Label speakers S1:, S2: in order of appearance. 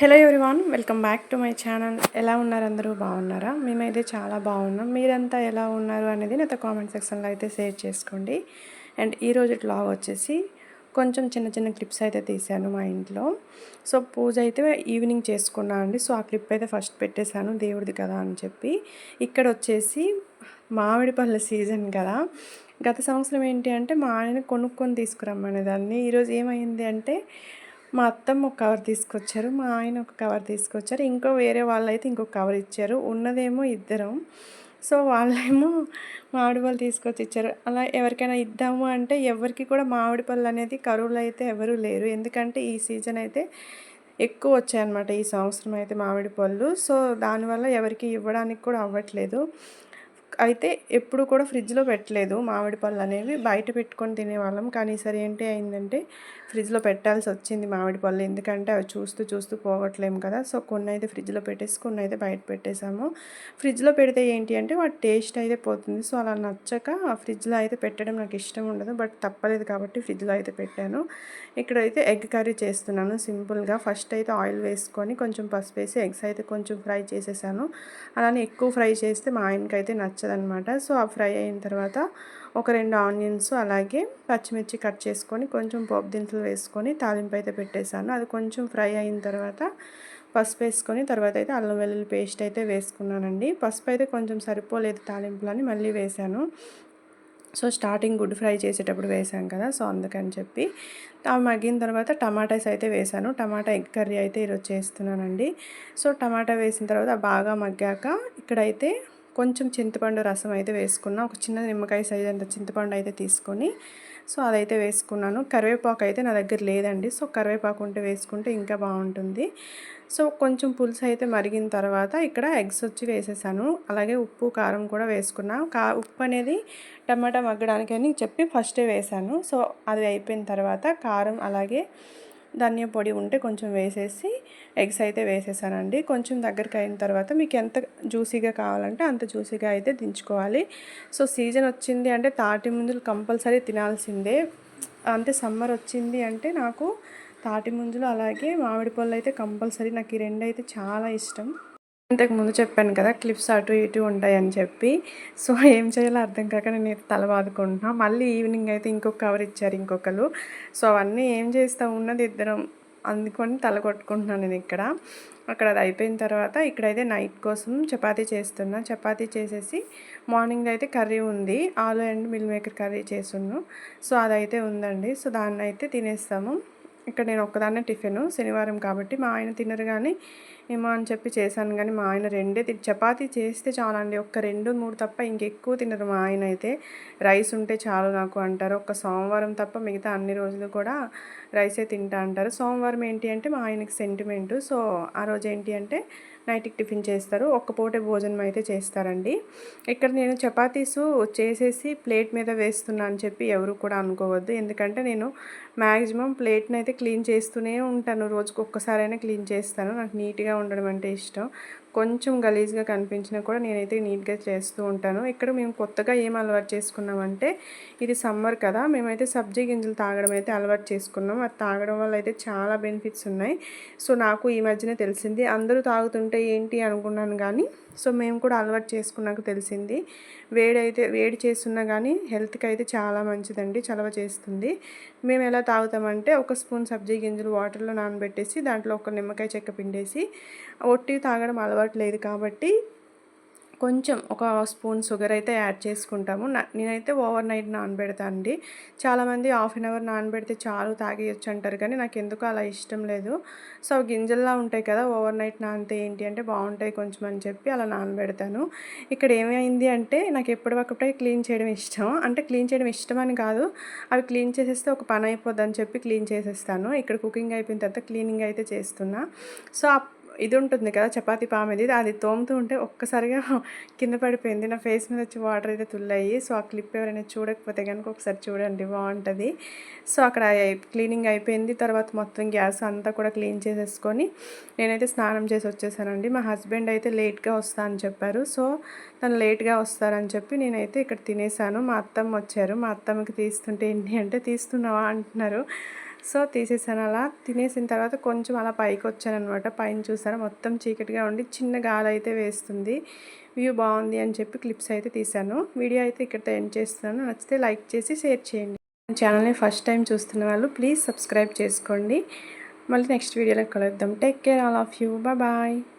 S1: Hello everyone, welcome back to my channel. ఎలా ఉన్నారు? అందరూ బాగున్నారా? మేమైతే చాలా బాగున్నాం. మీరంతా ఎలా ఉన్నారు అనేది నాతో కామెంట్ సెక్షన్లో అయితే షేర్ చేసుకోండి. అండ్ ఈరోజు వ్లాగ్ వచ్చేసి కొంచెం చిన్న చిన్న క్లిప్స్ అయితే తీశాను మా ఇంట్లో. సో పూజ అయితే ఈవినింగ్ చేసుకున్నాను అండి. సో ఆ క్లిప్ అయితే ఫస్ట్ పెట్టేశాను, దేవుడిది కదా అని చెప్పి. ఇక్కడ వచ్చేసి మామిడి పళ్ళ సీజన్ కదా. గత సంవత్సరం ఏంటి అంటే మా ఆయన కొనుక్కొని తీసుకురమ్మనేదాన్ని. ఈరోజు ఏమైంది అంటే మా అత్తమ్మ ఒక కవర్ తీసుకొచ్చారు, మా ఆయన ఒక కవర్ తీసుకొచ్చారు, ఇంకో వేరే వాళ్ళైతే ఇంకొక కవర్ ఇచ్చారు. ఉన్నదేమో ఇద్దరం. సో వాళ్ళేమో మామిడి పళ్ళు తీసుకొచ్చి ఇచ్చారు. అలా ఎవరికైనా ఇద్దాము అంటే ఎవరికి కూడా మామిడి పళ్ళు అనేది కరువులో అయితే ఎవరూ లేరు. ఎందుకంటే ఈ సీజన్ అయితే ఎక్కువ వచ్చాయన్నమాట ఈ సంవత్సరం అయితే మామిడి పళ్ళు. సో దానివల్ల ఎవరికి ఇవ్వడానికి కూడా అవ్వట్లేదు. అయితే ఎప్పుడు కూడా ఫ్రిడ్జ్లో పెట్టలేదు మామిడి పళ్ళు అనేవి, బయట పెట్టుకొని తినేవాళ్ళం. కానీ ఈసారి ఏంటి అయిందంటే ఫ్రిడ్జ్లో పెట్టాల్సి వచ్చింది మామిడి పళ్ళు. ఎందుకంటే అవి చూస్తూ చూస్తూ పోగట్లేము కదా. సో కొన్ని అయితే ఫ్రిడ్జ్లో పెట్టేసి కొన్ని అయితే బయట పెట్టేసాము. ఫ్రిడ్జ్లో పెడితే ఏంటి అంటే వాటి టేస్ట్ అయితే పోతుంది. సో అలా నచ్చక ఫ్రిడ్జ్లో అయితే పెట్టడం నాకు ఇష్టం ఉండదు, బట్ తప్పలేదు కాబట్టి ఫ్రిడ్జ్లో అయితే పెట్టాను. ఇక్కడైతే ఎగ్ కర్రీ చేస్తున్నాను సింపుల్గా. ఫస్ట్ అయితే ఆయిల్ వేసుకొని కొంచెం పసుపు వేసి ఎగ్స్ అయితే కొంచెం ఫ్రై చేసేసాను. అలానే ఎక్కువ ఫ్రై చేస్తే మా ఆయనకైతే నచ్చదనమాట. సో ఆ ఫ్రై అయిన తర్వాత ఒక 2 ఆనియన్స్ అలాగే పచ్చిమిర్చి కట్ చేసుకొని కొంచెం పోపు దినుసులు వేసుకొని తాలింపు అయితే పెట్టేశాను. అది కొంచెం ఫ్రై అయిన తర్వాత పసుపు వేసుకొని తర్వాత అయితే అల్లం వెల్లుల్లి పేస్ట్ అయితే వేసుకున్నానండి. పసుపు అయితే కొంచెం సరిపోలేదు తాలింపులని మళ్ళీ వేశాను. సో స్టార్టింగ్ గుడ్ ఫ్రై చేసేటప్పుడు వేసాం కదా, సో అందుకని చెప్పి అవి మగ్గిన తర్వాత టమాటాస్ అయితే వేసాను. టమాటా ఎగ్ కర్రీ అయితే ఈరోజు చేస్తున్నానండి. సో టమాటా వేసిన తర్వాత బాగా మగ్గాక ఇక్కడైతే కొంచెం చింతపండు రసం అయితే వేసుకున్నా. ఒక చిన్న నిమ్మకాయ సైజ్ అంత చింతపండు అయితే తీసుకొని సో అదైతే వేసుకున్నాను. కరివేపాకు అయితే నా దగ్గర లేదండి. సో కరివేపాకు ఉంటే వేసుకుంటే ఇంకా బాగుంటుంది. సో కొంచెం పులుసు అయితే మరిగిన తర్వాత ఇక్కడ ఎగ్స్ వచ్చి వేసేసాను. అలాగే ఉప్పు కారం కూడా వేసుకున్నా. ఉప్పు అనేది టమాటా మగ్గడానికి అని చెప్పి ఫస్టే వేసాను. సో అది అయిపోయిన తర్వాత కారం అలాగే ధనియా పొడి ఉంటే కొంచెం వేసేసి ఎగ్స్ అయితే వేసేసానండి. కొంచెం దగ్గరికి అయిన తర్వాత మీకు ఎంత జ్యూసీగా కావాలంటే అంత జ్యూసీగా అయితే దించుకోవాలి. సో సీజన్ వచ్చింది అంటే తాటి ముంజలు కంపల్సరీ తినాల్సిందే. అంటే సమ్మర్ వచ్చింది అంటే నాకు తాటి ముంజలు అలాగే మామిడి పళ్ళు అయితే కంపల్సరీ. నాకు ఈ రెండు అయితే చాలా ఇష్టం. ఇంతకుముందు చెప్పాను కదా క్లిప్స్ అటు ఇటు ఉంటాయని చెప్పి. సో ఏం చేయాలో అర్థం కాక నేను తల బాదుకుంటున్నా. మళ్ళీ ఈవినింగ్ అయితే ఇంకొక కవర్ ఇచ్చారు ఇంకొకరు. సో అవన్నీ ఏం చేస్తా ఉన్నది ఇద్దరం అందుకొని తల కొట్టుకుంటున్నాను నేను ఇక్కడ. అక్కడ అది అయిపోయిన తర్వాత ఇక్కడైతే నైట్ కోసం చపాతీ చేస్తున్నా. చపాతీ చేసేసి మార్నింగ్ అయితే కర్రీ ఉంది, ఆలు అండ్ మిల్ మేకర్ కర్రీ చేస్తున్నాను. సో అదైతే ఉందండి. సో దాన్ని అయితే తినేస్తాము. ఇక్కడ నేను ఒక్కదాన్నే టిఫిన్, శనివారం కాబట్టి మా ఆయన తినరు కానీ ఏమో అని చెప్పి చేశాను. కానీ మా ఆయన రెండే చపాతీ చేస్తే చాలండి, ఒక్క 2, 3 తప్ప ఇంకెక్కువ తినరు మా ఆయన అయితే. రైస్ ఉంటే చాలు నాకు అంటారు. ఒక్క సోమవారం తప్ప మిగతా అన్ని రోజులు కూడా రైసే తింటా అంటారు. సోమవారం ఏంటి అంటే మా ఆయనకి సెంటిమెంటు. సో ఆ రోజు ఏంటి అంటే నైట్కి టిఫిన్ చేస్తారు, ఒక్క పూటే భోజనం అయితే చేస్తారండి. ఇక్కడ నేను చపాతీసు చేసేసి ప్లేట్ మీద వేస్తున్నా అని చెప్పి ఎవరు కూడా అనుకోవద్దు. ఎందుకంటే నేను మ్యాక్సిమం ప్లేట్ని అయితే క్లీన్ చేస్తూనే ఉంటాను. రోజుకి ఒక్కసారైనా క్లీన్ చేస్తాను. నాకు నీట్గా ఉండడం అంటే ఇష్టం. కొంచెం గలీజ్గా కనిపించినా కూడా నేనైతే నీట్గా చేస్తూ ఉంటాను. ఇక్కడ మేము కొత్తగా ఏం అలవాటు చేసుకున్నామంటే ఇది సమ్మర్ కదా, మేమైతే సబ్జీ గింజలు తాగడం అయితే అలవాటు చేసుకున్నాం. అది తాగడం వల్ల అయితే చాలా బెనిఫిట్స్ ఉన్నాయి. సో నాకు ఈ మధ్యనే తెలిసింది. అందరూ తాగుతుంటే ఏంటి అనుకున్నాను కానీ సో మేము కూడా అలవాటు చేసుకున్నాక తెలిసింది. వేడి చేస్తున్నా కానీ హెల్త్కి అయితే చాలా మంచిదండి, చలవ చేస్తుంది. మేము ఎలా తాగుతామంటే ఒక స్పూన్ సబ్జీ గింజలు వాటర్లో నానబెట్టేసి దాంట్లో ఒక నిమ్మకాయ చెక్క పిండేసి ఒట్టి తాగడం అలవాటు లేదు కాబట్టి కొంచెం ఒక స్పూన్ షుగర్ అయితే యాడ్ చేసుకుంటాము. నేనైతే ఓవర్ నైట్ నానబెడతాను అండి. చాలామంది హాఫ్ అన్ అవర్ నానబెడితే చాలు తాగేయచ్చు అంటారు, కానీ నాకు ఎందుకు అలా ఇష్టం లేదు. సో గింజల్లా ఉంటాయి కదా, ఓవర్ నైట్ నానితే ఏంటి అంటే బాగుంటాయి కొంచెం అని చెప్పి అలా నానబెడతాను. ఇక్కడ ఏమైంది అంటే నాకు ఎప్పటికప్పుడే క్లీన్ చేయడం ఇష్టం. అంటే క్లీన్ చేయడం ఇష్టం అని కాదు, అవి క్లీన్ చేసేస్తే ఒక పని అయిపోద్ది అని చెప్పి క్లీన్ చేసేస్తాను. ఇక్కడ కుకింగ్ అయిపోయిన తర్వాత క్లీనింగ్ అయితే చేస్తున్నా. సో ఇది ఉంటుంది కదా చపాతీ పామెది, అది తోముతూ ఉంటే ఒక్కసారిగా కింద పడిపోయింది. నా ఫేస్ మీద వచ్చి వాటర్ అయితే తుల్లాయి. సో ఆ క్లిప్ ఎవరైనా చూడకపోతే కనుక ఒకసారి చూడండి, బాగుంటుంది. సో అక్కడ క్లీనింగ్ అయిపోయింది. తర్వాత మొత్తం గ్యాస్ అంతా కూడా క్లీన్ చేసేసుకొని నేనైతే స్నానం చేసి వచ్చేసానండి. మా హస్బెండ్ అయితే లేట్గా వస్తా అని చెప్పారు. సో తను లేట్గా వస్తారని చెప్పి నేనైతే ఇక్కడ తినేసాను. మా అత్తమ్మ వచ్చారు. మా అత్తమ్మకి తీస్తుంటే ఏంటి అంటే తీస్తున్నావా అంటున్నారు. సో తీసేసాను. అలా తినేసిన తర్వాత కొంచెం అలా పైకి వచ్చాననమాట. పైన చూసారా మొత్తం చీకటిగా ఉండి చిన్న గాలి అయితే వేస్తుంది. వ్యూ బాగుంది అని చెప్పి క్లిప్స్ అయితే తీశాను. వీడియో అయితే ఇక్కడితో ఎండ్ చేస్తున్నాను. నచ్చితే లైక్ చేసి షేర్ చేయండి. ఛానల్ని ఫస్ట్ టైం చూస్తున్న వాళ్ళు ప్లీజ్ సబ్స్క్రైబ్ చేసుకోండి. మళ్ళీ నెక్స్ట్ వీడియోలో కలుద్దాం. Take care all of you. Bye.